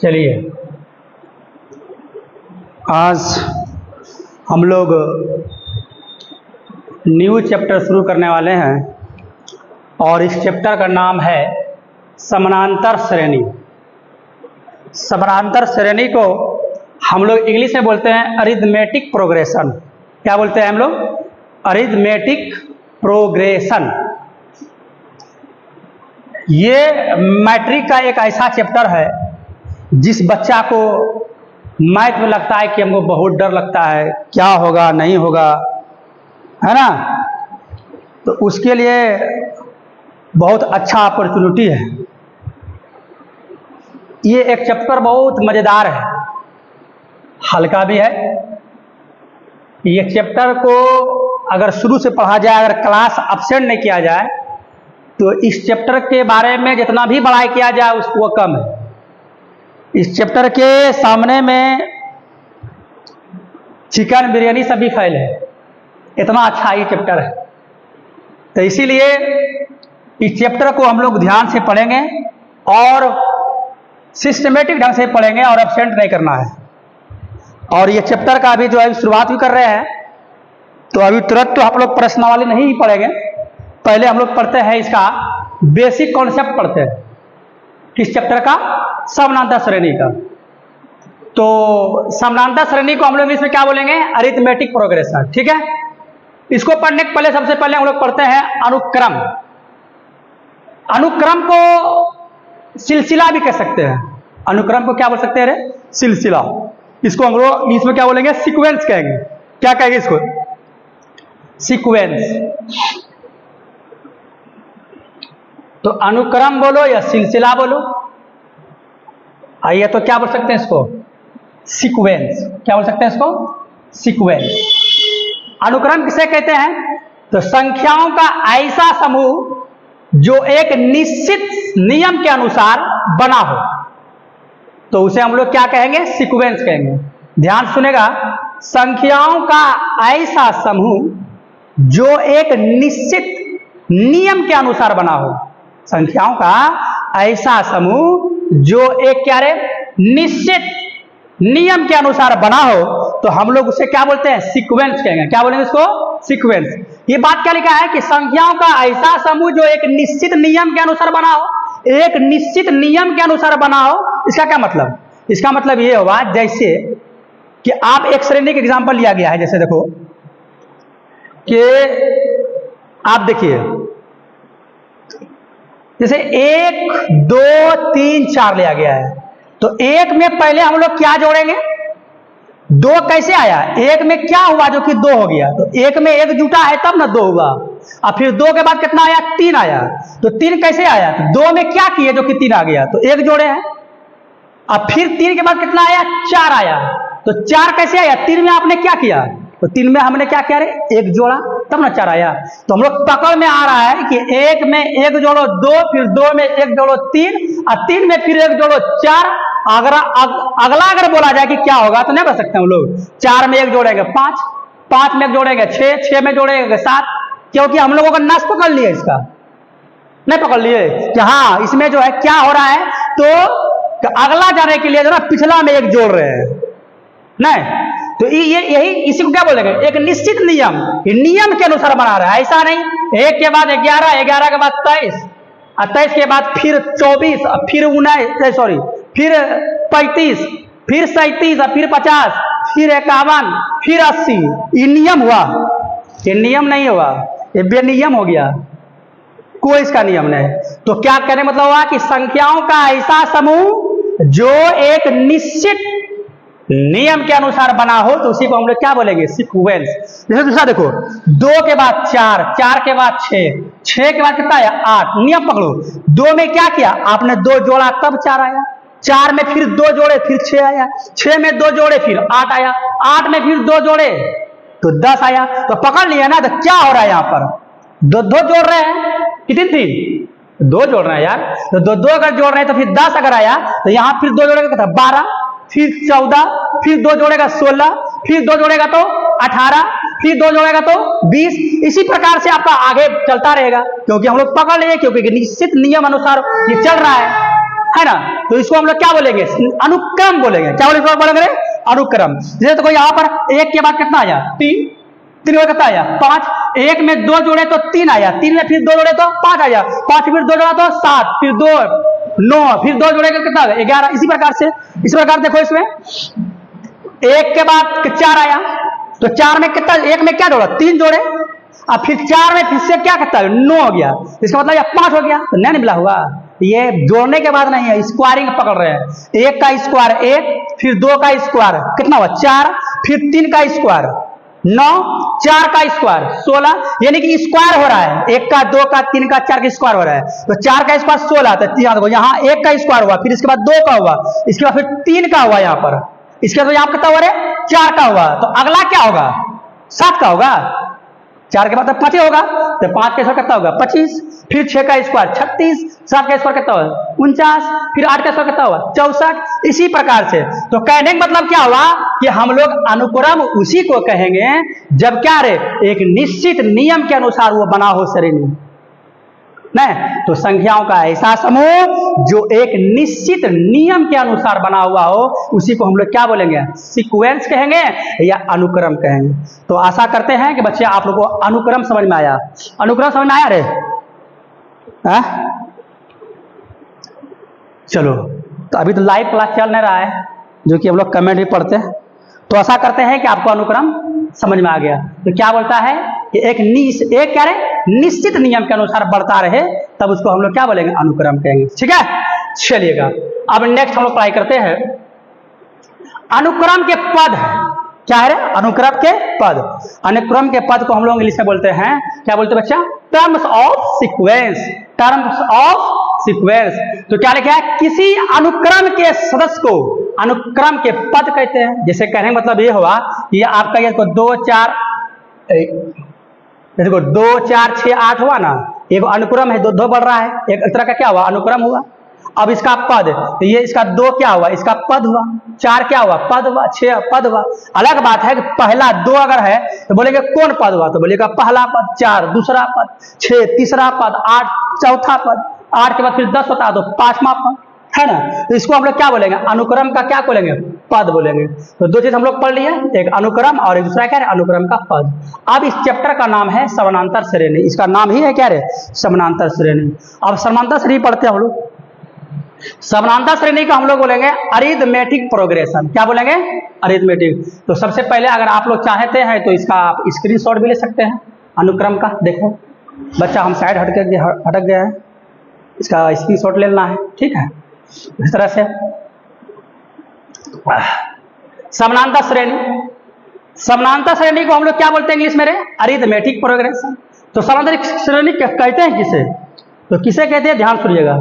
चलिए आज हम लोग न्यू चैप्टर शुरू करने वाले हैं और इस चैप्टर का नाम है समानांतर श्रेणी। समानांतर श्रेणी को हम लोग इंग्लिश में बोलते हैं अरिथमेटिक प्रोग्रेशन। क्या बोलते हैं हम लोग? Arithmetic progression. ये मैट्रिक का एक ऐसा चैप्टर है जिस बच्चा को मैथ में लगता है कि हमको बहुत डर लगता है, क्या होगा नहीं होगा, है ना, तो उसके लिए बहुत अच्छा अपॉर्चुनिटी है। ये एक चैप्टर बहुत मज़ेदार है, हल्का भी है। ये चैप्टर को अगर शुरू से पढ़ा जाए, अगर क्लास अब्सेंट नहीं किया जाए, तो इस चैप्टर के बारे में जितना भी पढ़ाई किया जाए उसको कम है। इस चैप्टर के सामने में चिकन बिरयानी सब भी फेल है, इतना अच्छा ये चैप्टर है। तो इसीलिए इस चैप्टर को हम लोग ध्यान से पढ़ेंगे और सिस्टमेटिक ढंग से पढ़ेंगे और एब्सेंट नहीं करना है। और ये चैप्टर का अभी जो है शुरुआत भी कर रहे हैं, तो अभी तुरंत तो हम लोग प्रश्नावली नहीं पढ़ेंगे, पहले हम लोग पढ़ते हैं इसका बेसिक कॉन्सेप्ट पढ़ते हैं। किस चैप्टर का? समानांतर श्रेणी का। तो समानांतर श्रेणी को हम लोग इसमें क्या बोलेंगे? Arithmetic progression. ठीक है, इसको पढ़ने के पहले सबसे पहले हम लोग पढ़ते हैं अनुक्रम। अनुक्रम को सिलसिला भी कह सकते हैं। अनुक्रम को क्या बोल सकते हैं रे? सिलसिला। इसको हम लोग इसमें क्या बोलेंगे? सीक्वेंस कहेंगे। क्या कहेंगे इसको? सीक्वेंस। तो अनुक्रम बोलो या सिलसिला बोलो, आइए तो क्या बोल सकते हैं इसको? सीक्वेंस। क्या बोल सकते हैं इसको? सीक्वेंस। अनुक्रम किसे कहते हैं? तो संख्याओं का ऐसा समूह जो एक निश्चित नियम के अनुसार बना हो, तो उसे हम लोग क्या कहेंगे? सीक्वेंस कहेंगे। ध्यान सुनेगा, संख्याओं का ऐसा समूह जो एक निश्चित नियम के अनुसार बना हो। संख्याओं का ऐसा समूह जो एक क्या रे? निश्चित नियम के अनुसार बना हो, तो हम लोग उसे क्या बोलते हैं? सीक्वेंस कहेंगे। क्या बोलेंगे इसको? सीक्वेंस। ये बात क्या लिखा है कि संख्याओं का ऐसा समूह जो एक निश्चित नियम के अनुसार बना हो। एक निश्चित नियम के अनुसार बना हो, इसका क्या मतलब? इसका मतलब ये होगा जैसे कि आप एक श्रेणी का एग्जांपल लिया गया है, जैसे देखो कि आप देखिए, जैसे 1 2 3 4 लिया गया है, तो 1 में पहले हम लोग क्या जोड़ेंगे? 2 कैसे आया? 1 में क्या हुआ जो कि 2 हो गया? तो 1 में 1 जुटा है तब ना 2 हुआ। और फिर 2 के बाद कितना आया? 3 आया। तो 3 कैसे आया? तो 2 में क्या किए जो कि 3 आ गया? तो 1 जोड़े हैं। अब फिर 3 के बाद कितना आया? 4 आया। तो 4 कैसे आया? 3 में आपने क्या किया? तो 3 में हमने क्या किया रे? 1 जोड़ा तब ना 4 आया। तो हम लोग पकड़ में आ रहा है कि 1 में 1 जोड़ो 2, फिर 2 में 1 जोड़ो 3, और 3 में फिर 1 जोड़ो 4। अगला अगर बोला जाए कि क्या होगा, तो नहीं बता सकते हम लोग। 4 में 1 जोड़ेंगे 5, 5 में 1 जोड़ेंगे 6, 6 में जोड़ेंगे 7, क्योंकि हम लोगों का नस पकड़ लिए। इसका नहीं पकड़ लिए कि हाँ इसमें जो है क्या हो रहा है, तो अगला जाने के लिए जो ना पिछला में 1 जोड़ रहे हैं। नहीं, तो ये यही इसी को क्या बोलेंगे? एक निश्चित नियम, नियम के अनुसार बना रहा है। ऐसा नहीं 1 के बाद 11, 11 के बाद 23, और 23 के बाद फिर 24, फिर 19, सॉरी फिर 35, फिर 37, और फिर 50, फिर 51, फिर 80। ये नियम हुआ? ये नियम नहीं हुआ, ये बेनियम हो गया। कोई इसका नियम नहीं। तो क्या कहने मतलब हुआ कि संख्याओं का ऐसा समूह जो एक निश्चित नियम के अनुसार बना हो, तो उसी को हम लोग क्या बोलेंगे? सीक्वेंस। जैसे दूसरा देखो, 2 के बाद 4, 4 के बाद 6, 6 के बाद कितना आया? 8। नियम पकड़ो। 2 में क्या किया आपने? 2 जोड़ा तब 4 आया। 4 में फिर 2 जोड़े फिर 6 आया। 6 में 2 जोड़े फिर 8 आया। 8 में फिर 2 जोड़े तो 10 आया। तो पकड़ लिया ना। तो क्या हो रहा है यहाँ पर? 2 जोड़ रहे हैं। कितनी थी? 2 जोड़ रहे हैं यार। तो 2 अगर जोड़ रहे हैं तो फिर 10 अगर आया, तो यहाँ फिर 2 जोड़ेगा था 12, फिर 14, फिर 2 जोड़ेगा 16, फिर 2 जोड़ेगा तो 18, फिर 2 जोड़ेगा तो 20। इसी प्रकार से आपका आगे चलता रहेगा, क्योंकि हम लोग पकड़ लिए, क्योंकि निश्चित नियम अनुसार ये चल रहा है ना। तो इसको हम लोग क्या बोलेंगे, अनुक्रम बोलेंगे। क्या बोलेंगे, अनुक्रम। जैसे तो कोई यहाँ पर एक के बाद कितना आया, 3, 3 में कितना आया, 5, एक में 2 जोड़े तो 3 आया, 3 में फिर 2 जोड़े तो 5 आया, 5 फिर 2 जोड़ा तो 7, फिर 2 9, फिर 2 जोड़े कितना आ गया, 11। इसी प्रकार से, इस प्रकार देखो इसमें एक के बाद 4 आया, तो 4 में कितना, एक में क्या जोड़ा, 3 जोड़े, अब फिर 4 में फिर से क्या करता है, 9 हो गया, इसका मतलब यह 5 हो गया, तो नहीं मिला हुआ। ये जोड़ने के बाद नहीं है, स्क्वायरिंग पकड़ रहे हैं। 1 का स्क्वायर 1, फिर 2 का स्क्वायर कितना हुआ 4, फिर 3 का स्क्वायर 9, 4 का स्क्वायर 16, यानी कि स्क्वायर हो रहा है, 1 का 2 का 3 का 4 का स्क्वायर हो रहा है। तो 4 का स्क्वायर 16, तो यहाँ 1 का स्क्वायर हुआ, फिर इसके बाद 2 का हुआ, इसके बाद फिर 3 का हुआ यहाँ पर, इसके बाद यहाँ कितना हुआ रे, 4 का हुआ। तो अगला क्या होगा, 7 का होगा, 4 के बाद 5 होगा, तो 5 का स्क्वायर कितना होगा 25, फिर 6 का स्क्वायर 36, 7 का स्क्वायर कितना हुआ 49, फिर 8 का स्क्वायर कितना हुआ 64। इसी प्रकार से तो कहने का मतलब क्या हुआ कि हम लोग अनुक्रम उसी को कहेंगे जब क्या रे, एक निश्चित नियम के अनुसार वो बना हो श्रेणी, नहीं तो संख्याओं का ऐसा समूह जो एक निश्चित नियम के अनुसार बना हुआ हो, उसी को हम लोग क्या बोलेंगे, सीक्वेंस कहेंगे या अनुक्रम कहेंगे। तो आशा करते हैं कि बच्चे आप लोगों को अनुक्रम समझ में आया। अनुक्रम समझ में आया रे? चलो, तो अभी तो लाइव क्लास चल नहीं रहा है, जो कि हम लोग कमेंट भी पढ़ते हैं। तो आशा करते हैं कि आपको अनुक्रम समझ में आ गया। तो क्या बोलता है कि एक क्या रहे, निश्चित नियम के अनुसार बढ़ता रहे, तब उसको हम लोग क्या बोलेंगे, अनुक्रम कहेंगे। ठीक है, चलिएगा अब नेक्स्ट हम लोग पढ़ाई करते हैं। अनुक्रम के पद है, क्या है रे, अनुक्रम के पद। अनुक्रम के पद को हम लोग इंग्लिश में बोलते हैं, क्या बोलते हैं बच्चा, terms of sequence. Terms of sequence. तो क्या लिखा है, किसी अनुक्रम के सदस्य को अनुक्रम के पद कहते हैं। जैसे कहने का मतलब ये हुआ कि आपका ये 2 4 देखो 2 4 6 8 हुआ ना, एक अनुक्रम है, 2 बढ़ रहा है, एक तरह का क्या हुआ, अनुक्रम हुआ। अब इसका पद, तो ये इसका 2 क्या हुआ, इसका पद हुआ, 4 क्या हुआ, पद हुआ, 6 पद हुआ। अलग बात है कि पहला 2 अगर है तो बोलेंगे कौन पद हुआ, तो बोलेगा पहला पद, 4 दूसरा पद, 6 तीसरा पद, 8 चौथा पद, 8 के बाद फिर 10 होता है तो 5वां पद, है ना। तो इसको हम लोग क्या बोलेंगे, अनुक्रम का क्या बोलेंगे, पद बोलेंगे। तो 2 चीज हम लोग पढ़ लिए, एक अनुक्रम और एक दूसरा क्या है, अनुक्रम का पद। अब इस चैप्टर का नाम है समानांतर श्रेणी, इसका नाम ही है क्या रे, समानांतर श्रेणी। अब समानांतर श्रेणी पढ़ते हैं हम लोग। समानांतर श्रेणी का हम लोग बोलेंगे अरिथमेटिक प्रोग्रेशन। क्या बोलेंगे, अरिथमेटिक। तो सबसे पहले अगर आप लोग चाहते हैं तो इसका आप स्क्रीनशॉट भी ले सकते हैं अनुक्रम का। देखो बच्चा हम साइड हटक गए हैं, इसका स्क्रीनशॉट लेना है, ठीक है। इस तरह से समानांतर श्रेणी, समानांतर श्रेणी को हम लोग क्या बोलते हैं इंग्लिश में रे, अरिथमेटिक प्रोग्रेशन। तो समानांतर श्रेणी कहते हैं किसे, तो किसे कहते हैं, ध्यान सुनिएगा।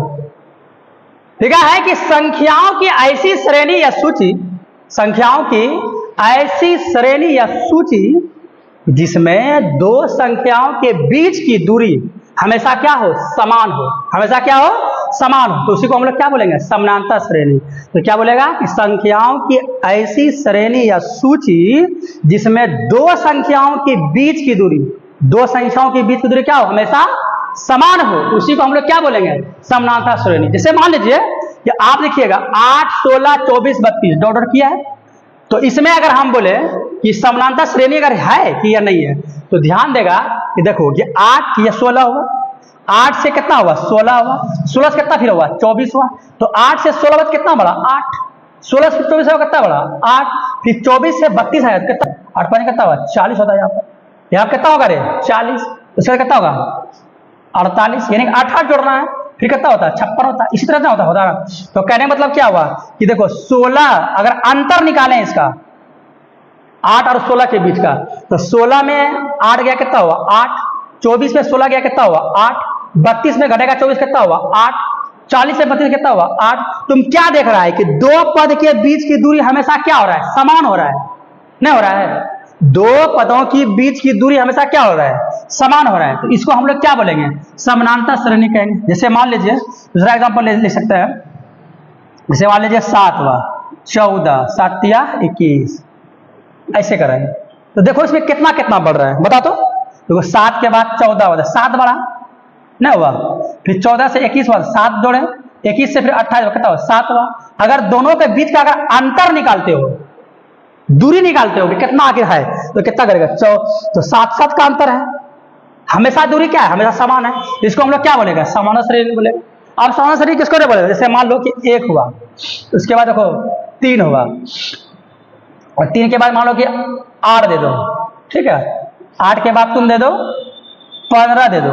लिखा है कि संख्याओं की ऐसी श्रेणी या सूची, संख्याओं की ऐसी श्रेणी या सूची जिसमें 2 संख्याओं के बीच की दूरी हमेशा क्या हो, समान हो, हमेशा क्या हो, समान हो, तो उसी को हम लोग क्या बोलेंगे, समानांतर श्रेणी। तो क्या बोलेगा कि संख्याओं की ऐसी श्रेणी या सूची जिसमें 2 संख्याओं के बीच की दूरी, 2 संख्याओं के बीच की दूरी क्या हो, हमेशा समान हो, उसी को हम लोग क्या बोलेंगे, समानांतर श्रेणी। जैसे मान लीजिए कि आप देखिएगा 8 16 24 32 डॉट डॉट किया है, तो इसमें अगर हम बोले कि समानांतर श्रेणी अगर है कि या नहीं है, तो ध्यान देगा कि देखो ये 8 या 16 हुआ, 8 से कितना हुआ 16 हुआ, 16 से कितना फिर हुआ 24 हुआ, तो 8 से 16 बाद कितना बढ़ा 8, 16 से 24 हुआ कितना बढ़ा 8, फिर 24 से 32 आया कितना 8 5 कितना हुआ 40 होता है। यहाँ कितना होगा रे 40, उसका कितना होगा 48, यानी 8 जोड़ना है, फिर कितना होता है 56 होता है। इसी तरह से होता है। तो कहने का मतलब क्या हुआ कि देखो 16 अगर अंतर निकालें इसका 8 और 16 के बीच का, तो 16 में 8 गया कितना हुआ 8, 24 में 16 गया कितना हुआ 8, 32 में घटेगा 24 कितना हुआ 8, 40 से 32 कितना हुआ 8। तुम क्या देख रहा है कि 2 पद के बीच की दूरी हमेशा क्या हो रहा है, समान हो रहा है, नहीं हो रहा है, 2 पदों की बीच की दूरी हमेशा क्या हो रहा है, समान हो रहा है। तो इसको हम लोग क्या बोलेंगे, समानांतर श्रेणी कहेंगे। जैसे मान लीजिए दूसरा एग्जांपल ले सकते हैं, जैसे मान लीजिए 7 हुआ 14 7 या 21 ऐसे करेंगे, तो देखो इसमें कितना कितना बढ़ रहा है बता। तो देखो 7 के बाद 14 हुआ, 7 बढ़ा नहीं हुआ, फिर 14 से 21 हुआ 7 जोड़े, 21 से फिर 28 कितना हुआ 7 हुआ। अगर दोनों के बीच का अगर अंतर निकालते हो, दूरी निकालते हो कि कितना आगे है, तो कितना करेगा तो 7 का अंतर है। हमेशा दूरी क्या है, हमेशा समान है। इसको हम लोग क्या बोलेगा, समानता श्रेणी बोलेगा। अब समानता श्रेणी किसको नहीं बोलेगा, जैसे मान लो कि 1 हुआ, उसके बाद देखो 3 हुआ, और 3 के बाद मान लो कि 8 दे दो, ठीक है। 8 के बाद तुम दे दो 15 दे दो,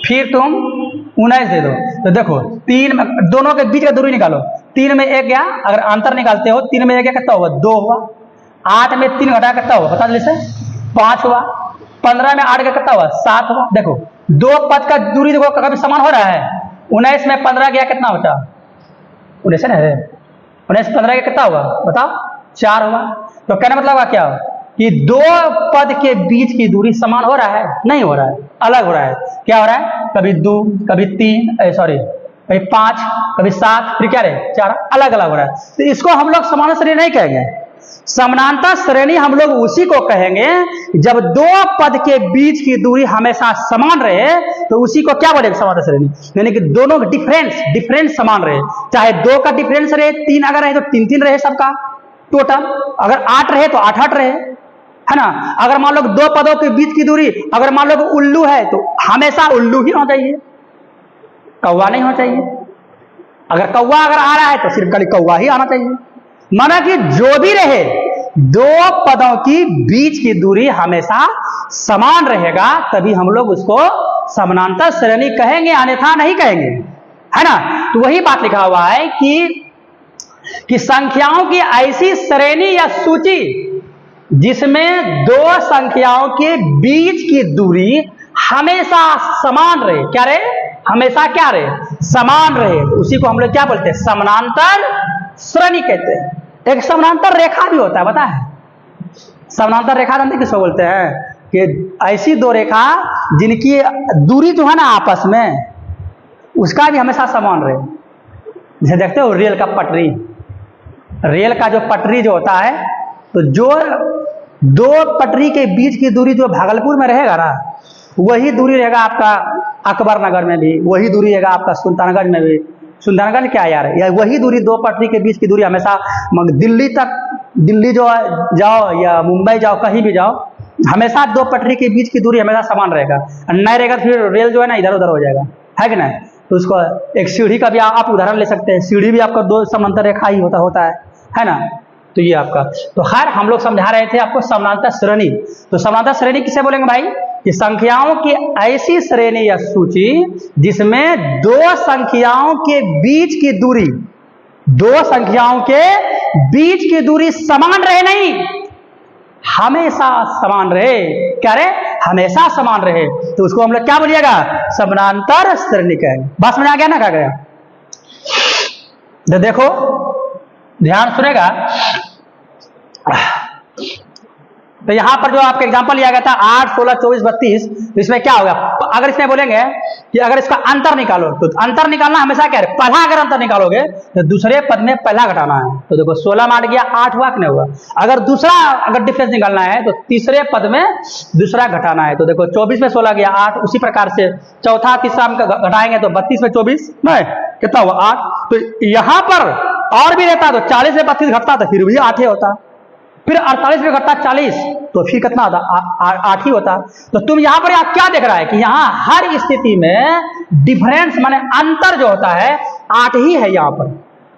फिर तुम 19 दे दो। तो देखो 3 में दोनों के बीच का दूरी निकालो, 3 में 1 गया, अगर अंतर निकालते हो 3 में 1 गया कितना हुआ 2 हुआ। 8 में 3 घटा कितना हुआ बता जल्दी से 5 हुआ। 15 में 8 का कितना हुआ 7 हुआ। देखो 2 पद का दूरी देखो कभी समान हो रहा है। 19 में 15 गया कितना बचा 19 है ना, 19 15 का कितना हुआ बताओ 4 हुआ। तो कहने मतलब हुआ क्या कि 2 पद के बीच की दूरी समान हो रहा है, नहीं हो रहा है, अलग हो रहा है। क्या हो रहा है, कभी 2 कभी 3 कभी 5 कभी 7 फिर क्या रहे 4, अलग अलग हो रहा है। तो इसको हम लोग समानांतर श्रेणी नहीं कहेंगे। समानांतर श्रेणी हम लोग उसी को कहेंगे जब 2 पद के बीच की दूरी हमेशा समान रहे, तो उसी को क्या बोलेंगे समानांतर श्रेणी। यानी कि दोनों का डिफरेंस समान रहे, चाहे 2 का डिफरेंस रहे, 3 अगर रहे तो 3 रहे सबका टोटल, अगर 8 रहे तो 8 रहे, है ना। अगर मान लो 2 पदों के बीच की दूरी अगर मान लो उल्लू है तो हमेशा उल्लू ही होना चाहिए, कौवा नहीं होना चाहिए। अगर कौवा अगर आ रहा है तो सिर्फ खाली कौवा ही आना चाहिए। माना कि जो भी रहे 2 पदों की बीच की दूरी हमेशा समान रहेगा, तभी हम लोग उसको समानांतर श्रेणी कहेंगे, अन्यथा नहीं कहेंगे, है ना। तो वही बात लिखा हुआ है कि संख्याओं की ऐसी श्रेणी या सूची जिसमें 2 संख्याओं के बीच की दूरी हमेशा समान रहे। क्या रहे, हमेशा क्या रहे, समान रहे, तो उसी को हम लोग क्या बोलते हैं, समानांतर श्रेणी कहते हैं। एक समानांतर रेखा भी होता है, पता है समानांतर रेखा जानते किसको बोलते हैं, कि ऐसी 2 रेखा जिनकी दूरी जो है ना आपस में, उसका भी हमेशा समान रहे। जैसे देखते हो रेल का पटरी, रेल का जो पटरी जो होता है, तो जो 2 पटरी के बीच की दूरी जो भागलपुर में रहेगा ना, वही दूरी रहेगा आपका अकबर नगर में भी, वही दूरी रहेगा आपका सुल्तानगंज में भी। सुल्तानगंज क्या यार, या वही दूरी 2 पटरी के बीच की दूरी हमेशा दिल्ली तक, दिल्ली जो जाओ या मुंबई जाओ, कहीं भी जाओ, हमेशा 2 पटरी के बीच की दूरी हमेशा समान रहेगा। नहीं रहेगा फिर रेल जो है ना इधर उधर हो जाएगा, है कि नहीं। तो उसको एक सीढ़ी का भी आप उदाहरण ले सकते हैं, सीढ़ी भी आपका 2 समानांतर रेखा ही होता है ना। तो ये आपका, तो खैर हम लोग समझा रहे थे आपको समानांतर श्रेणी। तो समानांतर श्रेणी किसे बोलेंगे भाई, कि संख्याओं की ऐसी श्रेणी या सूची जिसमें 2 संख्याओं के बीच की दूरी, 2 संख्याओं के बीच की दूरी समान रहे, नहीं हमेशा समान रहे। क्या रहे, हमेशा समान रहे, तो उसको हम लोग क्या बोलिएगा, समानांतर श्रेणी कहेंगे। बस में आ गया ना, क्या गया। तो देखो ध्यान सुनेगा, तो यहां पर जो आपका एग्जांपल लिया गया था 8, 16, 24, 32, तो इसमें क्या होगा, अगर इसमें बोलेंगे कि अगर इसका अंतर निकालो, तो अंतर निकालना हमेशा क्या है, पहला अगर अंतर निकालोगे तो दूसरे पद में पहला घटाना है। तो देखो 16 में 8 गया, 8 हुआ कि नहीं हुआ। अगर दूसरा अगर डिफरेंस निकालना है तो तीसरे पद में दूसरा घटाना है। तो देखो 24 में 16 गया 8, उसी प्रकार से चौथा तीसरा घटाएंगे तो 32 में 24 नहीं कितना हुआ 8। तो यहां पर और भी रहता तो 40 में 32 घटता तो फिर भी 8 ही होता, फिर 48 में घटता 40 तो फिर कितना होता 8 ही होता। तो तुम यहां पर क्या देख रहा है कि यहां हर स्थिति में डिफरेंस माने अंतर जो होता है 8 ही है, यहां पर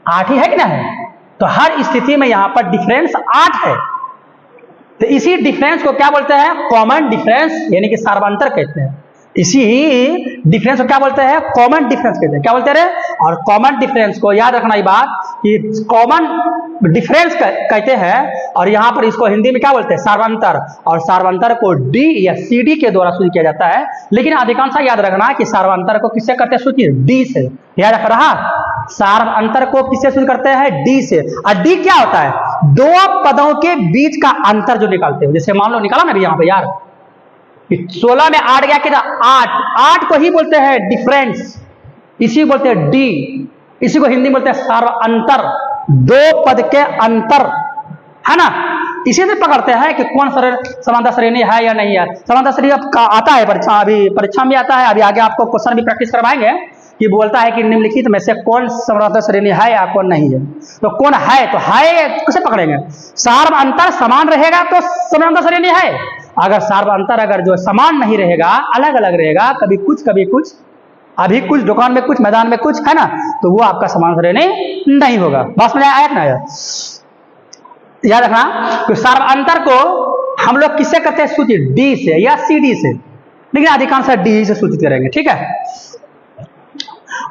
8 ही है कि नहीं। तो हर स्थिति में यहां पर डिफरेंस 8 है। तो इसी डिफरेंस को क्या बोलते हैं, कॉमन डिफरेंस, यानी कि सार्वंतर कहते हैं। इसी डिफरेंस को क्या बोलते हैं, कॉमन डिफरेंस कहते हैं। क्या बोलते हैं, और कॉमन डिफरेंस को याद रखना ये बात कि कॉमन डिफरेंस कहते हैं, और यहां पर इसको हिंदी में क्या बोलते हैं, सार्वंतर। और सार्वंतर को डी या सीडी के द्वारा सूचित किया जाता है, लेकिन अधिकांश याद रखना कि सार्वंतर को किससे करते हैं सूचित, डी से। याद रख रहा, सार्वंतर को किससे सूचित करते हैं, डी से। और डी क्या होता है, 2 पदों के बीच का अंतर जो निकालते हैं। जैसे मान लो निकाला ना भी यहां पर यार 16 में 8 गया कितना 8 को ही बोलते हैं डिफरेंस, इसी को बोलते हैं डी, इसी को हिंदी में बोलते हैं सार्वंतर, 2 पद के अंतर, है ना। इसी से पकड़ते हैं कि कौन समानांतर श्रेणी है या नहीं है। समानांतर श्रेणी अब आता है परीक्षा, अभी परीक्षा में आता है, अभी आगे आपको क्वेश्चन भी प्रैक्टिस करवाएंगे कि बोलता है कि निम्नलिखित में से कौन समानांतर श्रेणी है या कौन नहीं है। तो कौन है, तो है कैसे पकड़ेंगे? सार्व अंतर समान रहेगा तो समानांतर श्रेणी है। अगर सार्व अंतर अगर जो समान नहीं रहेगा, अलग अलग रहेगा, कभी कुछ कभी कुछ, अभी कुछ दुकान में कुछ मैदान में कुछ है ना, तो वो आपका समानांतर श्रेणी नहीं होगा। बस में आया ना? याद रखना कि सार्व अंतर को हम लोग किससे करते हैं सूचित? डी से या सी डी से, लेकिन अधिकांश डी से सूचित करेंगे, ठीक है।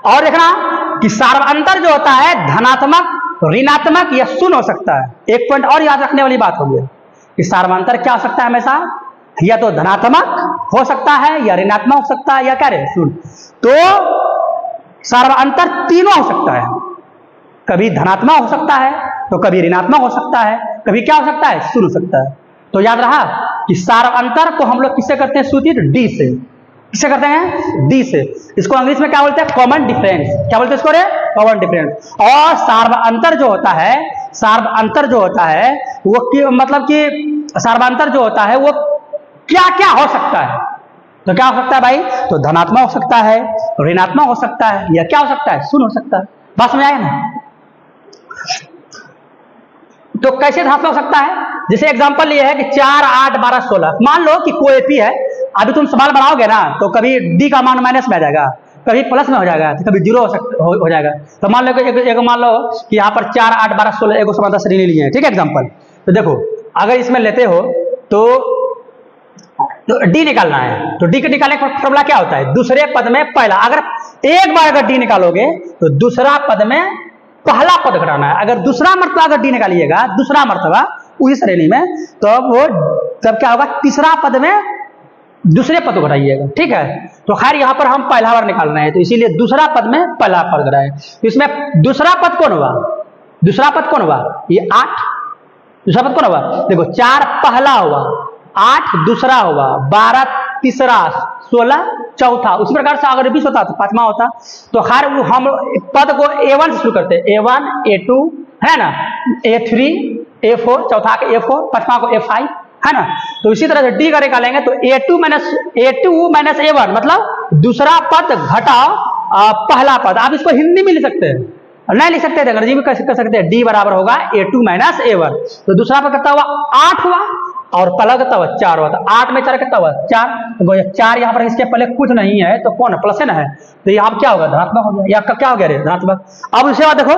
और देखना कि सार्व अंतर जो होता है धनात्मक, ऋणात्मक या शून्य हो सकता है। एक पॉइंट और याद रखने वाली बात हो गई कि सार्व अंतर क्या हो सकता है हमेशा, या तो धनात्मक हो सकता है या ऋणात्मक हो सकता है या क्या रे शून्य। तो सार्व अंतर तीनों हो सकता है, कभी धनात्मक हो सकता है तो कभी ऋणात्मक हो सकता है, कभी क्या हो सकता है? शून्य हो सकता है। तो याद रहा कि सार्व अंतर को हम लोग किससे करते हैं सूचित? डी से। किससे करते हैं? डी से। इसको अंग्रेजी में क्या बोलते हैं? Common difference. क्या बोलते हैं इसको रे? Common difference. और सार्व अंतर जो होता है, सार्व अंतर जो होता है वो मतलब कि सार्व अंतर जो होता है वो क्या क्या हो सकता है? तो क्या हो सकता है भाई? तो धनात्मक हो सकता है, ऋणात्मक हो सकता है, या क्या हो सकता है? शून्य हो सकता है। बात समझ आया ना? तो कैसे धनात्मक हो सकता है? जैसे एग्जांपल ये है कि 4, 8, 12, 16। मान लो कि कोई एपी है, अभी तुम सवाल बनाओगे ना तो कभी डी का मान माइनस में आ जाएगा, कभी प्लस में हो जाएगा, तो कभी जीरो हो जाएगा। तो मान लो कि मान लो कि यहाँ पर 4, 8, 12, 16 एक समानांतर श्रेणी लिए हैं, ठीक है एग्जांपल। तो देखो अगर इसमें लेते हो तो डी निकालना है, तो डी के निकालने का फॉर्मूला क्या होता है? दूसरे पद में पहला। अगर एक बार अगर डी निकालोगे तो दूसरा पद में पहला पद घटाना है। अगर दूसरा मर्तबा अगर डी निकालिएगा, दूसरा मर्तबा उसी श्रेणी में, तो वो तब क्या होगा? तीसरा पद में दूसरे पद को घटाइएगा, ठीक है। तो खैर यहाँ पर हम पहला बार निकाल रहे हैं, तो इसीलिए दूसरा पद में पहला पद घटाए। तो इसमें दूसरा पद कौन हुआ? दूसरा पद कौन हुआ? ये 8। दूसरा पद कौन हुआ? देखो 4 पहला हुआ, 8 दूसरा हुआ, 12 तीसरा, 16 चौथा। उसी प्रकार से अगर 20 होता तो 5वां होता। तो खैर हम पद को A1 से शुरू करते हैं, A1 A2 है ना, A3 A4, चौथा के A4, पांचवा को A5 है ना। तो इसी तरह से डी का निकालेंगे तो A2 माइनस A1 मतलब दूसरा पद घटाओ पहला पद। आप इसको हिंदी में लिख सकते हैं, नहीं लिख सकते थे अंग्रेजी में कर सकते हैं। डी बराबर होगा A2 माइनस A1। तो दूसरा पद कितना हुआ? 8 हुआ, और पहला कितना हुआ? 4 हुआ। तो 8 में 4 कितना हुआ? 4। तो 4 यहाँ पर इसके पहले कुछ नहीं है तो कौन? प्लस है। तो यहाँ क्या होगा? धनात्मक हो गया, या क्या हो गया रे? धनात्मक। अब उसके बाद देखो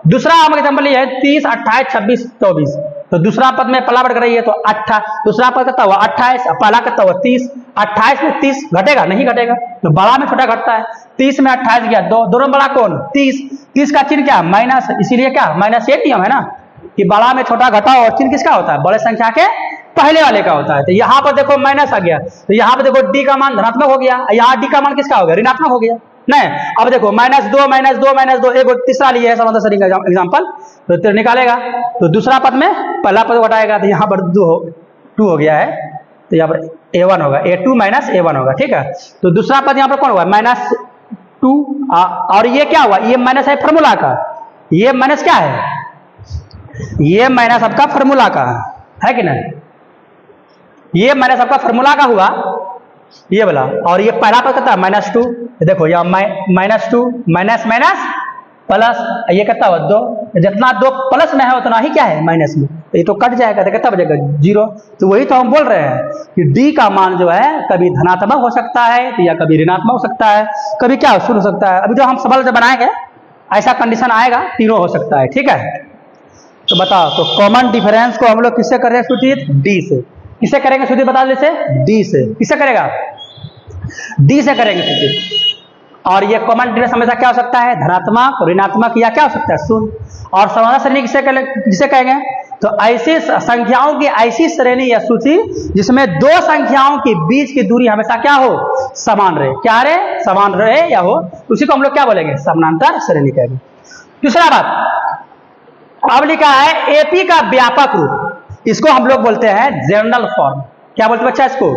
दूसरा हम एग्जाम्पल ये है 30, 28, 26, 24। तो दूसरा पद में पहला पद कराइए तो 8। दूसरा पद कितना हुआ? 28, पहला कितना हुआ? 30। 28 में 30 घटेगा? नहीं घटेगा। तो बड़ा में छोटा घटता है। 30 में 28 गया, दोनों बड़ा कौन? 30। 30 का चिन्ह क्या? माइनस, इसीलिए क्या माइनस ये नियम है ना कि बड़ा में छोटा घटाओ, और चिन्ह किसका होता है? बड़े संख्या के पहले वाले का होता है। तो यहाँ पर देखो माइनस आ गया, तो यहाँ पर देखो डी का मान धनात्मक हो गया, यहाँ डी का मान किसका हो गया? ऋणात्मक हो गया। नहीं, अब देखो -2 एक तीसरा लिए है समांतर श्रेणी का एग्जांपल, तो निकालेगा तो दूसरा पद में पहला पद घटाएगा, तो यहाँ पर 2 हो गया है, तो यहाँ पर A1 होगा, A2 माइनस A1 होगा, ठीक है। तो दूसरा पद यहाँ पर कौन हुआ? -2। और ये क्या हुआ? ये माइनस है फॉर्मूला का, ये माइनस क्या है? ये माइनस आपका फॉर्मूला का है कि नहीं? ये माइनस आपका फॉर्मूला का हुआ ये वाला, और ये पहला पद कितना? -2। देखो यहाँ -2 माइनस माइनस प्लस, ये कितना हुआ? 2। जितना 2 प्लस में है उतना ही क्या है? माइनस में। तो ये तो कट जाएगा, तो कितना बचेगा? 0। तो वही तो हम बोल रहे हैं कि डी का मान जो है कभी धनात्मक हो सकता है या कभी ऋणात्मक हो सकता है, कभी क्या शुरू हो सकता है। अभी जो हम सवाल जब बनाएंगे ऐसा कंडीशन आएगा, तीनों हो सकता है, ठीक है। तो बताओ, तो कॉमन डिफरेंस को हम लोग किससे कर रहे हैं सूचित? डी से। किससे करेंगे सूचित? बता दे, डी से। किससे करेगा? डी से करेंगे सूचित। और ये कॉमन डिफरेंस हमेशा क्या हो सकता है? धनात्मक, ऋणात्मक, या क्या हो सकता है? शून्य। और समांतर श्रेणी किसे कहेंगे? तो ऐसी संख्याओं की ऐसी श्रेणी या सूची जिसमें 2 संख्याओं के बीच की दूरी हमेशा क्या हो? समान रहे। क्या रहे? समान रहे या हो, उसी को हम लोग क्या बोलेंगे? समानांतर श्रेणी कहेंगे। दूसरा बात अब लिखा है एपी का व्यापक रूप, इसको हम लोग बोलते हैं जनरल फॉर्म। क्या बोलते हैं बच्चा? इसको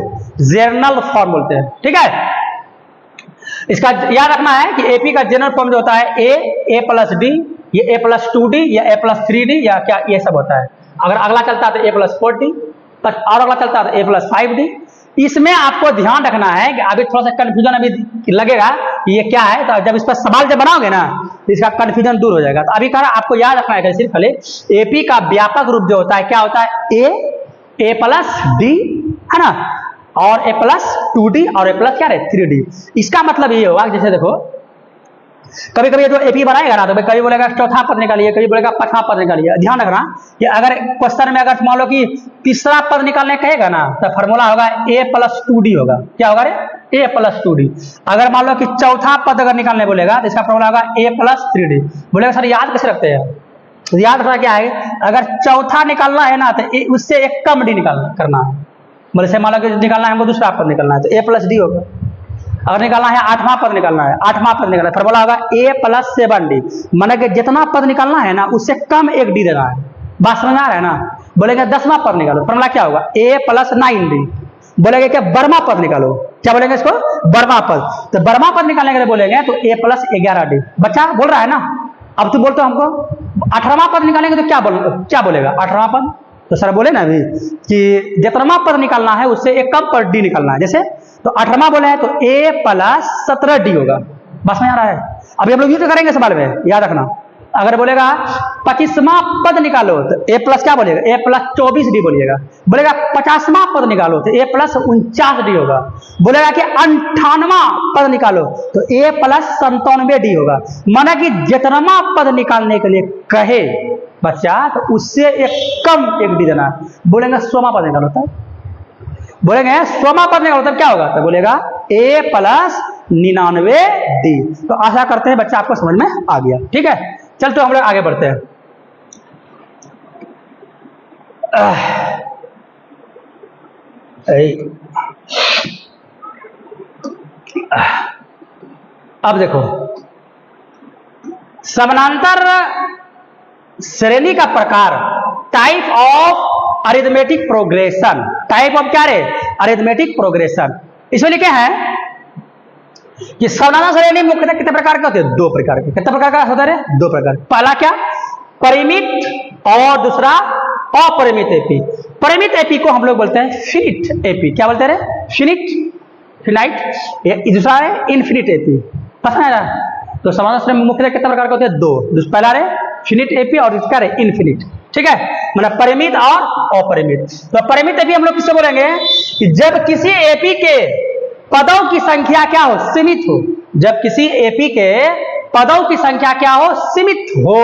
जनरल फॉर्म बोलते हैं, ठीक है। इसका याद रखना है कि एपी का जनरल फॉर्म जो होता है ए प्लस डी, ये A+2D या A+3D या क्या, ये सब होता है। अगर अगला चलता है तो A+4D, और अगला चलता है तो A+5D। इसमें आपको ध्यान रखना है कि अभी थोड़ा सा कंफ्यूजन अभी लगेगा ये क्या है, तो जब इस पर सवाल जब बनाओगे ना तो इसका कंफ्यूजन दूर हो जाएगा। तो अभी कहा आपको याद रखना है सिर्फ खाली एपी का व्यापक रूप जो होता है क्या होता है, ए प्लस डी है ना, और ए प्लस 2d और ए प्लस क्या है 3d। इसका मतलब ये होगा जैसे देखो कभी कभी जो एपी बनाएगा ना तो कभी बोलेगा चौथा पद निकालिए, कभी बोलेगा पांचवा पद निकालिए। ध्यान रखना कि अगर क्वेश्चन में अगर मान लो कि तीसरा पद निकालने कहेगा ना तो फॉर्मूला होगा ए प्लस 2d होगा। क्या होगा रे, ए प्लस 2d। अगर मान लो कि चौथा पद अगर निकालने बोलेगा तो इसका फॉर्मूला होगा ए प्लस 3d। बोलेगा सर याद कैसे रखते हैं, तो याद रखना क्या है, अगर चौथा निकालना है ना तो उससे एक कम डी निकालना करना है। बोले से मान लो कि निकालना है हमको दूसरा पद निकालना है तो ए प्लस डी होगा। अगर निकालना है आठवां पद निकालना है, आठवां पद निकालना है फॉर्मूला होगा ए प्लस 7d। माने कि जितना पद निकालना है ना उससे कम एक डी देना है। बात समझ आ रहा है ना। बोलेंगे 10वां पद निकालो, फॉर्मूला क्या होगा ए प्लस 9d। बोलेंगे क्या 12वां पद निकालो, क्या बोलेंगे इसको 12वां पद। तो 12वां पद निकालने के लिए बोलेंगे तो ए प्लस 11d। बच्चा बोल रहा है ना, अब तू बोलते हो हमको 18वां पद निकालेंगे तो क्या बोलेगा 18वां पद। तो सर बोले ना अभी कि जितनावां पद निकालना है उससे एक कम पर डी निकालना है। जैसे तो 18वां बोले हैं तो ए प्लस 17d होगा। बस में आ रहा है। अभी हम लोग ये तो करेंगे सवाल में, याद रखना। अगर बोलेगा 25वां पद निकालो तो ए प्लस क्या बोलेगा ए प्लस 24d बोलिएगा। बोलेगा 50वां पद निकालो तो ए प्लस 49d होगा। बोलेगा कि 58वां पद निकालो तो ए प्लस 97d होगा। माना कि जितनावां पद निकालने के लिए कहे बच्चा तो उससे एक कम एक डी देना। बोलेंगे 100वां पद निकालो तब, बोलेंगे 100वां पद निकालो तब क्या होगा, तो बोलेगा ए प्लस 99d। तो आशा करते हैं बच्चा आपको समझ में आ गया। ठीक है, चल तो हम लोग आगे बढ़ते हैं। अब देखो समानांतर श्रेणी का प्रकार, type of arithmetic progression. Type of क्या रे, अरिथमेटिक प्रोग्रेशन। इसमें लिखे हैं कि समानांतर श्रेणी मुख्यतः कितने प्रकार के होते हैं, 2 प्रकार के। कितने प्रकार का होता है, 2 प्रकार। पहला क्या, परिमित और दूसरा अपरिमित एपी। परिमित एपी को हम लोग बोलते हैं फिनिट एपी। क्या बोलते हैं, फिनाइट। दूसरा है इनफिनिट एपी। पता है ना। तो समानांतर श्रेणी मुख्यतः कितने प्रकार के होते हैं, 2। पहला है फिनिट एपी और इसका है इनफिनिट। ठीक है, मतलब परिमित और अपरिमित। तो परिमित एपी हम लोग किससे बोलेंगे कि जब किसी एपी के पदों की संख्या क्या हो, सीमित हो। जब किसी एपी के पदों की संख्या क्या हो, सीमित हो,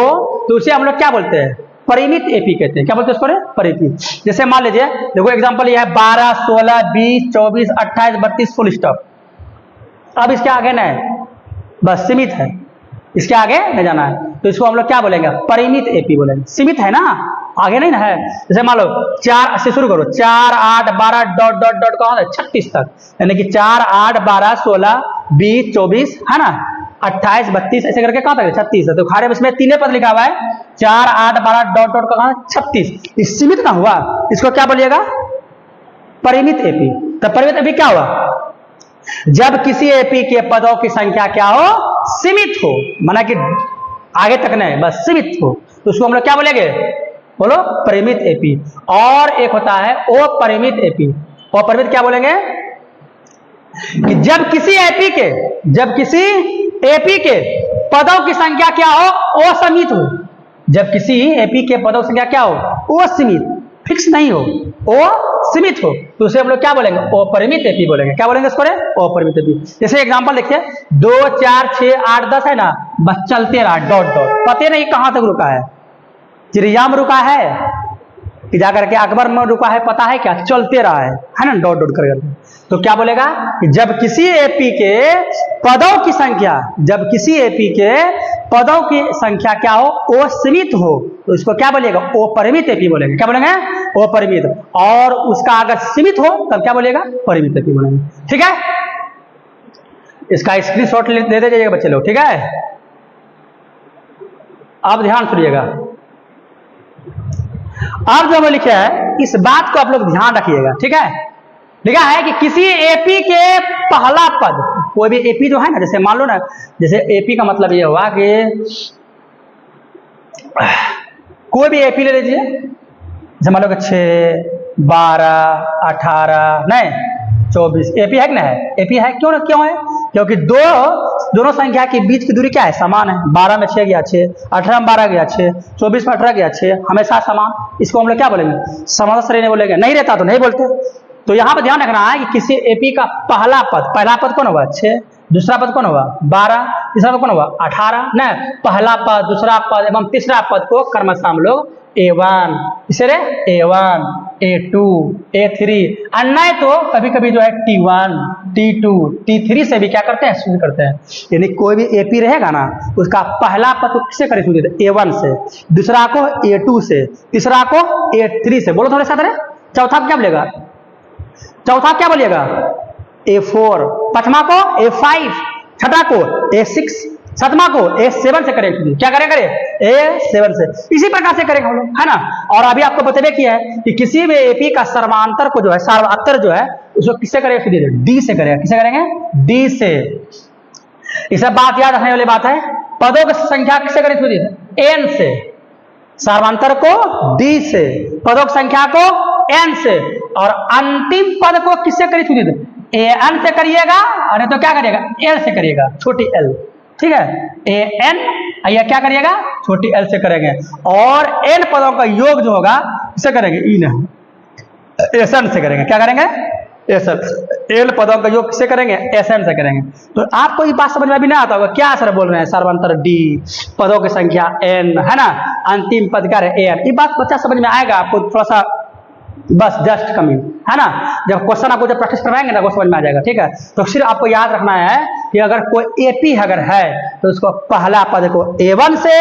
तो उसे हम लोग क्या बोलते हैं, परिमित एपी कहते हैं। क्या बोलते हैं उसको, परिमित। जैसे मान लीजिए देखो एग्जांपल ये है 12, 16, 20, 24, 28, 32 फुल स्टॉप। अब इसके आगे ना है, बस सीमित है, इसके आगे नहीं जाना है। तो इसको हम लोग क्या बोलेंगे, परिमित एपी बोलेंगे। सीमित है ना, आगे नहीं ना है। जैसे मान लो 4 से शुरू करो, 4, 8, 12 डॉट डॉट डॉट कहाँ है 36 तक, यानी कि 4, 8, 12, 16, 20, 24 है ना, 28, 32 ऐसे करके कहाँ तक 36 है। तो खारे में इसमें 3 पद लिखा हुआ है, 4, 8, 12 डॉट डॉट कहाँ 36। सीमित ना हुआ, इसको क्या बोलिएगा, परिमित एपी। तो परिमित एपी क्या हुआ, जब किसी एपी के पदों की संख्या क्या हो, सीमित हो, माना कि आगे तक नहीं, बस सीमित हो, तो उसको हम लोग क्या बोलेंगे, बोलो परिमित एपी। और एक होता है अपरिमित एपी। अपरिमित क्या बोलेंगे कि जब किसी एपी के पदों की संख्या क्या हो, असीमित हो। जब किसी एपी के पदों की संख्या क्या हो, असीमित, फिक्स नहीं हो, असीमित हो, तो उसे हम लोग क्या बोलेंगे, अपरिमित एपी बोलेंगे। क्या बोलेंगे इसको, अपरिमित एपी। जैसे एग्जांपल देखिए 2, 4, 6, 8, 10 है ना, बस चलते रहा डॉट डॉट, पता नहीं कहां तक रुका है, चिड़िया में रुका है कि जाकर के अकबर में रुका है, पता है क्या, चलते रहा है ना, डॉट डॉट कर। तो क्या बोलेगा कि जब किसी एपी के पदों की संख्या, जब किसी एपी के पदों की संख्या क्या हो, वो सीमित हो, तो इसको क्या बोलेगा, अपरिमित एपी बोलेंगे। क्या बोलेंगे, अपरिमित। और उसका अगर सीमित हो तब क्या बोलेगा, परिमित एपी बोलेंगे। ठीक है, इसका स्क्रीनशॉट ले दे जाइएगा बच्चे लोग। ठीक है, अब ध्यान सुनिएगा। अब जो मैं लिखा है इस बात को आप लोग ध्यान रखिएगा। ठीक है, लिखा है कि किसी एपी के पहला पद, कोई भी एपी जो है ना, जैसे मान लो ना, जैसे एपी का मतलब ये हुआ कि कोई भी एपी ले लीजिए, जैसे मान लो कि 6, 12, 18 नहीं 24 एपी है कि ना है, एपी है। क्यों है, क्योंकि 2 दोनों संख्या के बीच की दूरी क्या है, समान है। 12 में 6 गया 6, 18 में 12 गया 6, 24 में 18 गया 6, हमेशा समान। इसको हम लोग क्या बोलेंगे, समांतर श्रेणी बोलेंगे। नहीं रहता तो नहीं बोलते। तो यहाँ पर ध्यान रखना है कि किसी एपी का पहला पद कौन होगा 6, दूसरा पद कौन होगा 12, तीसरा पद कौन होगा 18 न। पहला पद, दूसरा पद एवं तीसरा पद को क्रमशः हम लोग A1, इसे रे A1, A2, A3, अन्य तो कभी कभी जो है T1, T2, T3 से भी क्या करते हैं, शुरू करते हैं। यानी कोई भी एपी रहेगा ना, उसका पहला पद को किससे करें शुरू, A1 से, दूसरा को A2 से, तीसरा को A3 से। बोलो थोड़े साथ रे। चौथा क्या बोलेगा, चौथा क्या बोलिएगा A4, पांचवा को A5, छठा को A6, सातवां को A7 से करेंगे। क्या करेंगे A7 से। इसी प्रकार से करेंगे हम लोग, है ना। और अभी आपको बतबे किया है कि किसी भी एपी का सर्वांतर को जो है, सर्वांतर जो है उसको किससे करेंगे, डी से करेंगे। किससे करेंगे, डी से। इसे बात याद रखने वाली बात है, पदों की संख्या किससे करेंगे, एन से। सर्वांतर को डी से, पदों की संख्या को एन से, और अंतिम पद को किससे करिए, एन से करिएगा, अरे तो क्या करिएगा, एल से करिएगा, छोटी एल। ठीक है, एन या क्या करिएगा, छोटी एल से करेंगे। और एन पदों का योग जो होगा किससे करेंगे, इन एसएन से करेंगे। क्या करेंगे, एसएन। एल पदों का योग किससे करेंगे, एसएन से करेंगे। तो आपको ये बात समझ में भी नहीं आता होगा, क्या सर बोल रहे हैं, सर्वांतर डी, पदों की संख्या एन, है ना, अंतिम पद क्या है एन। ये बात बच्चा समझ में आएगा आपको, थोड़ा सा बस जस्ट कमिंग, है ना। जब क्वेश्चन आपको जब प्रैक्टिस करवाएंगे ना, वो समझ में आ जाएगा। ठीक है, तो सिर्फ आपको याद रखना है कि अगर कोई एपी अगर है तो उसको पहला पद को A1 से,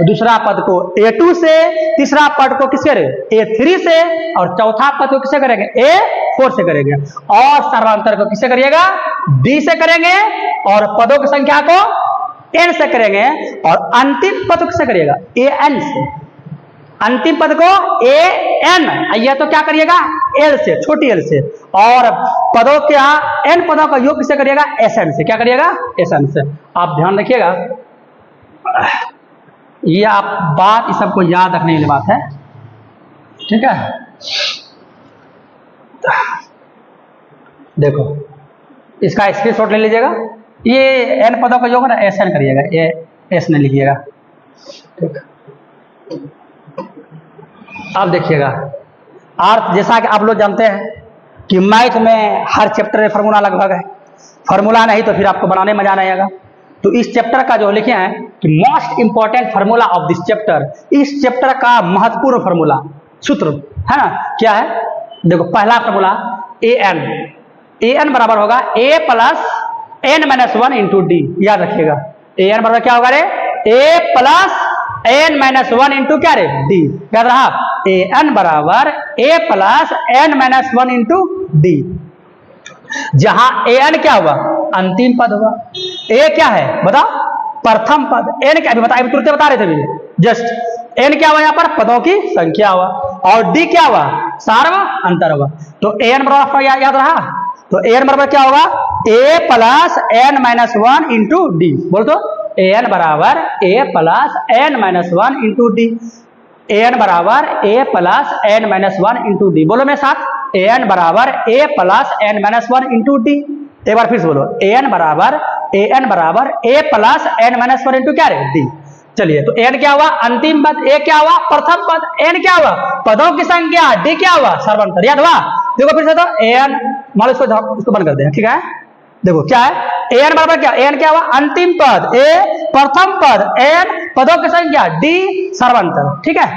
दूसरा पद को A2 से, तीसरा पद को किससे करेंगे, A3 से, और चौथा पद को किससे करेंगे, A4 से करेंगे। और सर्वांतर को किससे करिएगा, D से करेंगे, और पदों की संख्या को N से करेंगे, और अंतिम पद को किससे करिएगा, AN से। अंतिम पद को AN, यह तो क्या करिएगा, L से, छोटी L से। और पदों के यहाँ N पदों का योग किससे करिएगा, SN से। क्या करिएगा, SN से। आप ध्यान रखिएगा, ये आप बात इस सबको याद रखने वाली बात है। ठीक है, देखो इसका स्क्रीनशॉट ले लीजिएगा। ये N पदों का योग ना SN करिएगा, ये S ने लिखिएगा। ठीक, अब देखिएगा, अर्थ जैसा कि आप लोग जानते हैं कि मैथ में हर चैप्टर में फार्मूला लगभग है। फार्मूला नहीं तो फिर आपको बनाने में मजा नहीं आएगा। तो इस चैप्टर का जो लिखे हैं कि most important formula of this chapter, इस चैप्टर का महत्वपूर्ण फार्मूला, सूत्र, है ना, क्या है, देखो पहला फार्मूला AN बराबर होगा A plus N-1 into D. याद रखिएगा, AN बराबर क्या होगा रे, A प्लस N-1 इंटू क्या रे, डी। याद रहा, AN बराबर A plus N-1 into D. जहां AN क्या हुआ, अंतिम पद हुआ। A क्या है बताओ, प्रथम पद। N क्या, अभी तुरंत बता रहे थे जस्ट। N क्या हुआ, यहां पर पदों की संख्या हुआ, और D क्या हुआ, सार्वंतर हुआ। तो AN बराबर याद रहा, तो AN बराबर क्या होगा, A plus N-1 into D. बोल तो AN बराबर A plus N-1 into D. AN बराबर A plus N-1 into D. बोलो मेरे साथ, AN बराबर A plus N-1 into D. एक बार फिर से बोलो, AN बराबर A प्लस N-1 इंटू क्या रे, डी। चलिए, तो AN क्या हुआ, अंतिम पद, A क्या हुआ, प्रथम पद, N क्या हुआ, पदों की संख्या, D क्या हुआ, सर्वांतर। याद हुआ, देखो फिर से, तो AN मान लो इसको बंद कर दें। ठीक है, देखो क्या है, AN बराबर क्या, AN क्या हुआ, अंतिम पद, A प्रथम पद, N पदों की संख्या, D सर्वांतर। ठीक है,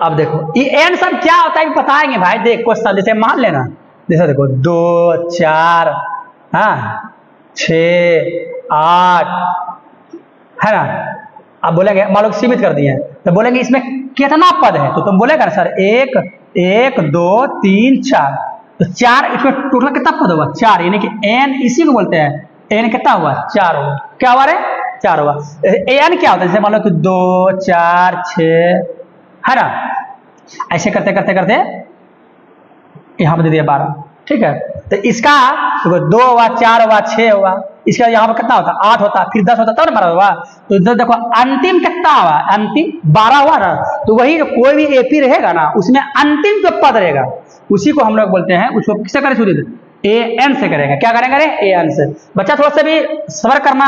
अब देखो ये N सब क्या होता है बताएंगे भाई। देख क्वेश्चन जैसे मान लेना, जैसे देखो 2, 4, हाँ 6, 8, है ना। अब बोलेंगे मान लो सीमित कर दिए, तो बोलेंगे इसमें कितना पद है, तो तुम बोलेगा ना सर 1, 2, 3, 4। तो 4, इसमें टोटल कितना पद होगा, 4। यानी कि N इसी को बोलते हैं, N कितना हुआ, 4 हुआ। क्या हुआ रे, 4 हुआ। N क्या होता है, जैसे मान लो कि 2, 4, 6, है ना। ऐसे करते करते करते यहां पर दे दिया 12। ठीक है, तो इसका 2 हुआ, 4 हुआ, 6 हुआ, इसका यहाँ पर कितना होता, 8 होता, फिर 10 होता, तब ना हुआ। तो इधर देखो अंतिम कितना हुआ, अंतिम 12 हुआ ना। तो वही जो कोई भी एपी रहेगा ना, उसमें अंतिम जो पद रहेगा उसी को हम लोग बोलते हैं, उसको किससे करें, ए एन से करेंगे। क्या करेंगे रे? ए एन से। बच्चा थोड़ा सा भी सबर करना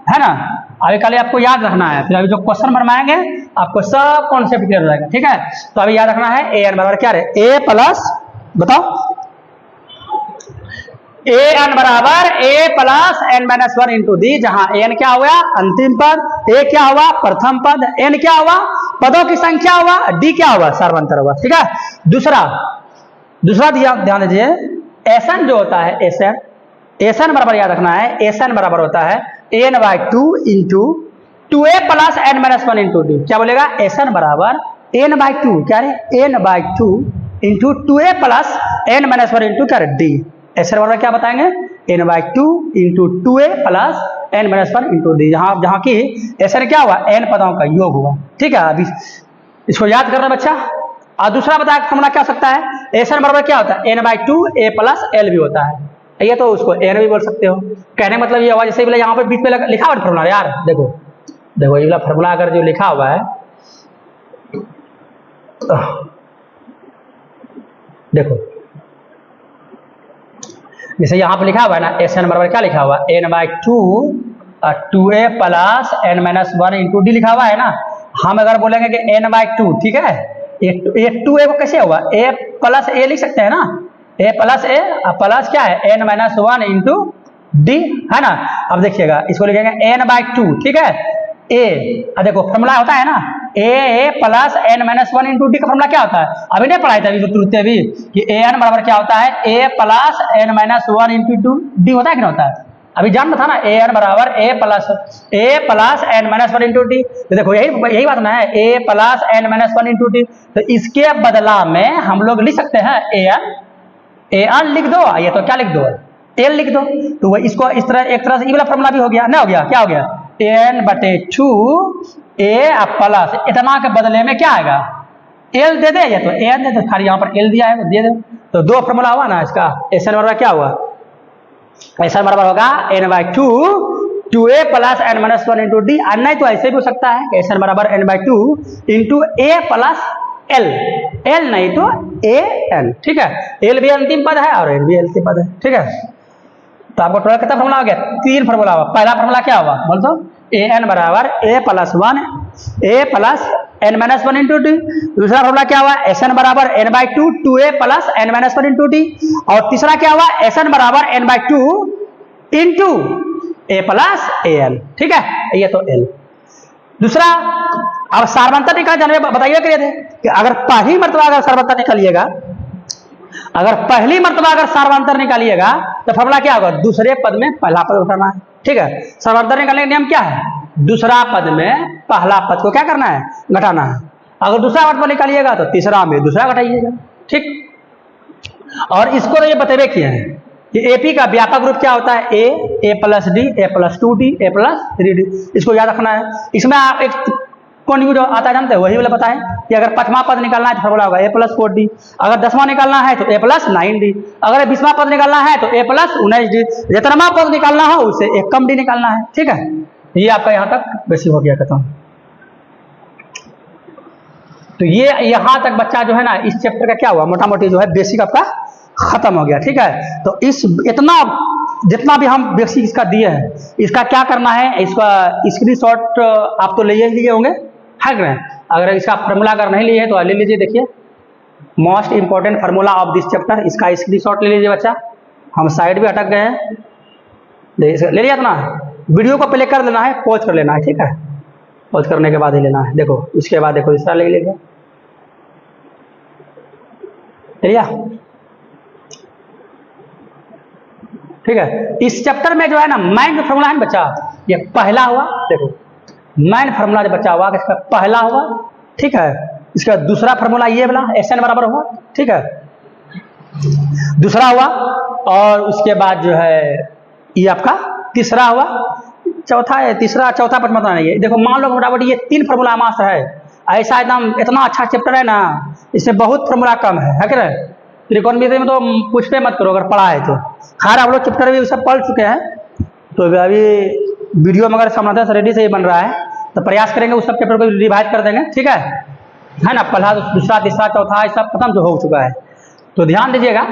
है ना। अभी कल आपको याद रखना है, फिर अभी जो क्वेश्चन बनवाएंगे आपको सब कॉन्सेप्ट क्लियर हो जाएगा, ठीक है। तो अभी याद रखना है ए एन बराबर क्या रहे? ए प्लस, बताओ, ए एन बराबर A plus N minus one into D, जहां एन क्या हुआ? अंतिम पद, ए क्या हुआ? प्रथम पद, एन क्या हुआ? पदों की संख्या हुआ, डी क्या हुआ? सार्वंतर हुआ, ठीक है। दूसरा ध्यान दीजिए, एसन जो होता है, एसन बराबर याद रखना है, एसन बराबर होता है n by two into two A plus N minus one into d. क्या बोलेगा? एसन बराबर एन बाई टू, क्या रे? N by two into two A plus N minus one into क्या रे? डी। एसन बराबर क्या बताएंगे? N by two into two A plus N minus one into D, जहां की एसन क्या हुआ? एन पदों का योग हुआ, ठीक है। अभी इसको याद करना बच्चा। और दूसरा बताया फॉर्मूला क्या हो सकता है? एसन बराबर क्या होता है? N by two A plus l भी होता है, ये तो उसको एन भी बोल सकते हो। कहने मतलब ये हुआ, जैसे बोले यहाँ पर बीच में लिखा हुआ फॉर्मूला, यार देखो देखो ये वाला फॉर्मूला अगर जो लिखा हुआ है, देखो जैसे यहाँ पे लिखा हुआ है ना, एसन बराबर क्या लिखा हुआ? N by two A plus N minus one into d लिखा हुआ है ना। हम अगर बोलेंगे कि एन बाई टू, ठीक है, ए टू ए को कैसे हुआ? ए प्लस ए लिख सकते हैं ना, ए प्लस ए प्लस क्या है? N minus one into d, है ना। अब देखिएगा इसको लिखेंगे एन बाई टू, ठीक है, ए, देखो फॉर्मूला होता है ना A plus N minus one into D का फॉर्मूला क्या होता है? अभी नहीं पढ़ाई था अभी तुरंत भी कि ए एन बराबर क्या होता है? A plus N minus one into D होता है कि नहीं होता है? अभी जानना था ना, ए एन बराबर A plus N minus one into D. तो देखो यही बात ना है, A plus N minus one into D. तो इसके बदला में हम लोग लिख सकते हैं ए एन लिख दो, ये तो क्या लिख दो? एल लिख दो। तो वो इसको इस तरह, एक तरह से ये वाला फॉर्मूला भी हो गया ना, हो गया क्या हो गया? एन बटे टू ए प्लस, इतना के बदले में क्या आएगा? एल दे दे, या तो एन दे दो, खाली यहाँ पर एल दिया है दे दो। तो दो फॉर्मूला हुआ ना इसका। एस एन बराबर क्या हुआ? एस एन बराबर होगा n by two A plus N minus one into d. नहीं तो ऐसे भी हो सकता है, एस एन बराबर N by two into A plus l, l नहीं तो ए एन, ठीक है। एल भी अंतिम पद है और एल भी अंतिम पद है, ठीक है। तो आपको टोटल कितना फॉर्मूला हो गया? 3 फॉर्मूला हुआ। पहला फॉर्मूला क्या हुआ बोल तो? ए एन बराबर A plus one A plus N minus one into D. दूसरा फॉर्मूला क्या हुआ? एस एन बराबर N by two A plus N minus one into D. और तीसरा क्या हुआ? एस एन बराबर N by two into A plus A N, ठीक है, ये तो एल। दूसरा, अब सार्वंतर निकाल जाने बताइए करिए थे कि अगर पहली मर्तबा अगर सार्वंतर निकालिएगा, अगर पहली मर्तबा अगर सार्वंतर निकालिएगा तो फॉर्मूला क्या होगा? दूसरे पद में पहला पद उठाना है, ठीक है। सार्वंतर निकालने का नियम क्या है? दूसरा पद में पहला पद को क्या करना है? घटाना है। अगर दूसरा पद निकालिएगा तो तीसरा में दूसरा घटाइएगा, ठीक। और इसको तो ये बतेबे किए हैं कि एपी का व्यापक रूप क्या होता है? A plus D, A plus two D, A plus three D. इसको याद रखना है। इसमें आप एक कौन यूज आता है जानते हैं? वही वाला पता है कि अगर 5वां पद निकालना है तो फॉर्मूला होगा ए प्लस 4डी। अगर 10वां निकालना है तो ए प्लस 9डी। अगर 20वां पद निकालना है तो ए प्लस 19डी। जितनावां पद निकालना हो उससे एक कम डी निकालना है, ठीक है। ये आपका यहाँ तक बेसिक हो गया खत्म। तो ये यहाँ तक बच्चा जो है ना, इस चैप्टर का क्या हुआ? मोटा मोटी जो है बेसिक आपका खत्म हो गया, ठीक है। तो इस इतना जितना भी हम बेसिक इसका दिए हैं, इसका क्या करना है? इसका स्क्रीनशॉट आप तो ले ही लिए होंगे, है कि नहीं? अगर इसका फार्मूला अगर नहीं लिए तो ले लीजिए। देखिए, most important formula of this chapter, इसका स्क्रीनशॉट ले लीजिए बच्चा। हम साइड भी अटक गए हैं, ले लिया ना। वीडियो को प्ले कर लेना है, पॉज कर लेना है, ठीक है। पॉज करने के बाद ही लेना है। देखो इसके बाद देखो दूसरा ले लीजिए, लिया, ठीक है। इस चैप्टर में जो है ना मेन फार्मूला है ना बच्चा, ये पहला हुआ। देखो मेन फार्मूला जो बच्चा हुआ इसका पहला हुआ, ठीक है। इसका दूसरा फार्मूला ये वाला एस एन बराबर हुआ, ठीक है, दूसरा हुआ। और उसके बाद जो है ये आपका तीसरा हुआ, चौथा है, तीसरा चौथा पद मतलब नहीं है। देखो मान लो मोटामोटी ये 3 फार्मूला मास है। ऐसा एकदम इतना अच्छा चैप्टर है ना, इसमें बहुत फार्मूला कम है कि नहीं? त्रिकोणमिति में तो पूछते मत करो अगर पढ़ा है तो। खैर आप लोग चैप्टर भी सब पढ़ चुके हैं, तो अभी वीडियो में अगर समाधान रेडी से ही बन रहा है तो प्रयास करेंगे उस सब चैप्टर को रिवाइज कर देंगे, ठीक है ना। पहला दूसरा तीसरा चौथा ये सब खत्म जो हो चुका है। तो ध्यान दीजिएगा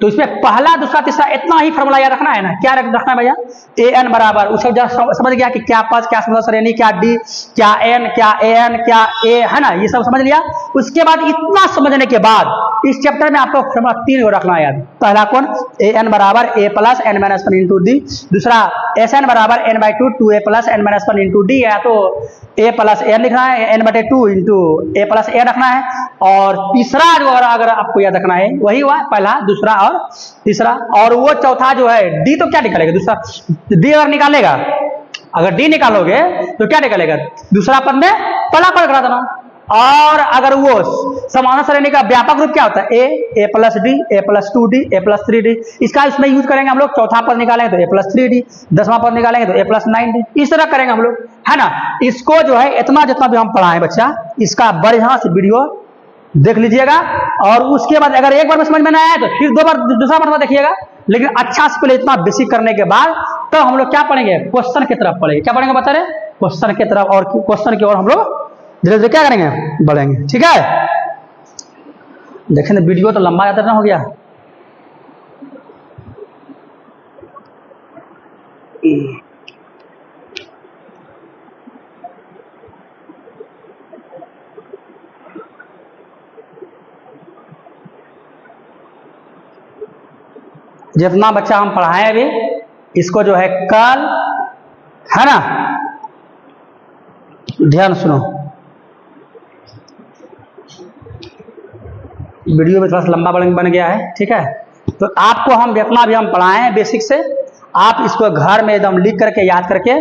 तो इसमें पहला दूसरा तीसरा इतना ही फॉर्मूला याद रखना है ना। क्या रखना है भैया, ए एन बराबर, उसे समझ गया कि क्या पद, क्या समूह श्रेणी, क्या डी, क्या एन, क्या ए एन, क्या ए, है ना, ये सब समझ लिया। उसके बाद इतना समझने के बाद इस चैप्टर में आपको फॉर्मूला 3 रखना है याद। पहला कौन, ए एन बराबर A plus N minus 1 into D. दूसरा एस एन बराबर N by 2 A plus N minus 1 into D, या तो ए प्लस एन लिखना है, एन बटे 2 इंटू ए प्लस ए रखना है। और तीसरा जो अगर आपको याद रखना है वही हुआ पहला, दूसरा और तीसरा। और वो चौथा जो है डी, तो क्या निकालेगा दूसरा, डी अगर निकालेगा, अगर डी निकालोगे तो क्या निकालेगा, दूसरा पद में पहला पद करा देना। और अगर वो समानता श्रेणी का व्यापक रूप क्या होता है, A plus D, A plus 2डी, ए प्लस 3डी, इसका इसमें यूज करेंगे हम लोग। चौथा पद निकालेंगे तो ए प्लस 3डी, 10वां पद निकालेंगे तो ए प्लस 9डी, इस तरह करेंगे हम लोग, है ना। इसको जो है इतना जितना भी हम पढ़ाएं बच्चा, इसका बढ़िया से वीडियो देख लीजिएगा। और उसके बाद अगर एक बार में समझ में नहीं आया तो फिर दो बार दूसरा बार देखिएगा। लेकिन अच्छा से पहले इतना बेसिक करने के बाद तो हम लोग क्या पढ़ेंगे, क्वेश्चन की तरफ पढ़ेंगे। क्या पढ़ेंगे बता रहे, क्वेश्चन की तरफ, और क्वेश्चन की ओर हम लोग धीरे धीरे क्या करेंगे, बढ़ेंगे। ठीक है, देखें वीडियो तो लंबा ज्यादा ना हो गया। जितना बच्चा हम पढ़ाएं अभी, इसको जो है कल, है ना, ध्यान सुनो, वीडियो में थोड़ा सा लंबा बन गया है। ठीक है, तो आपको हम जितना भी हम पढ़ाएं बेसिक से, आप इसको घर में एकदम लिख करके याद करके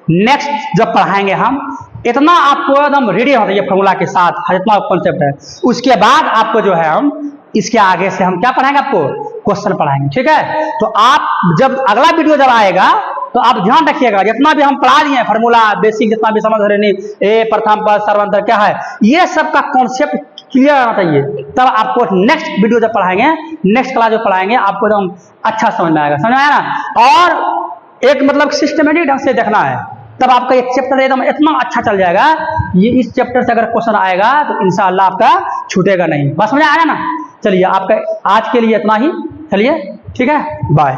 नेक्स्ट जब पढ़ाएंगे हम, इतना आपको एकदम रेडी होता है ये फॉर्मूला के साथ, जितना कॉन्सेप्ट है। उसके बाद आपको जो है हम इसके आगे से हम क्या पढ़ाएंगे, आपको क्वेश्चन पढ़ाएंगे। ठीक है, तो आप जब अगला वीडियो जब आएगा तो आप ध्यान रखिएगा, जितना भी हम पढ़ा दिए फॉर्मूला बेसिक, जितना भी समझ रहे नहीं, ए प्रथम पद सर्वांतर क्या है, ये सब का कॉन्सेप्ट क्लियर आना चाहिए। तब आपको नेक्स्ट वीडियो जब पढ़ाएंगे, नेक्स्ट क्लास जो पढ़ाएंगे, आपको एकदम अच्छा समझ में आएगा। समझ में आया ना। और एक मतलब सिस्टमेटिक ढंग से देखना है, तब आपका एक चैप्टर एकदम इतना अच्छा चल जाएगा। ये इस चैप्टर से अगर क्वेश्चन आएगा तो इंशाअल्लाह आपका छूटेगा नहीं। बस समझ आया ना। चलिए, आपका आज के लिए इतना ही। चलिए, ठीक है, बाय।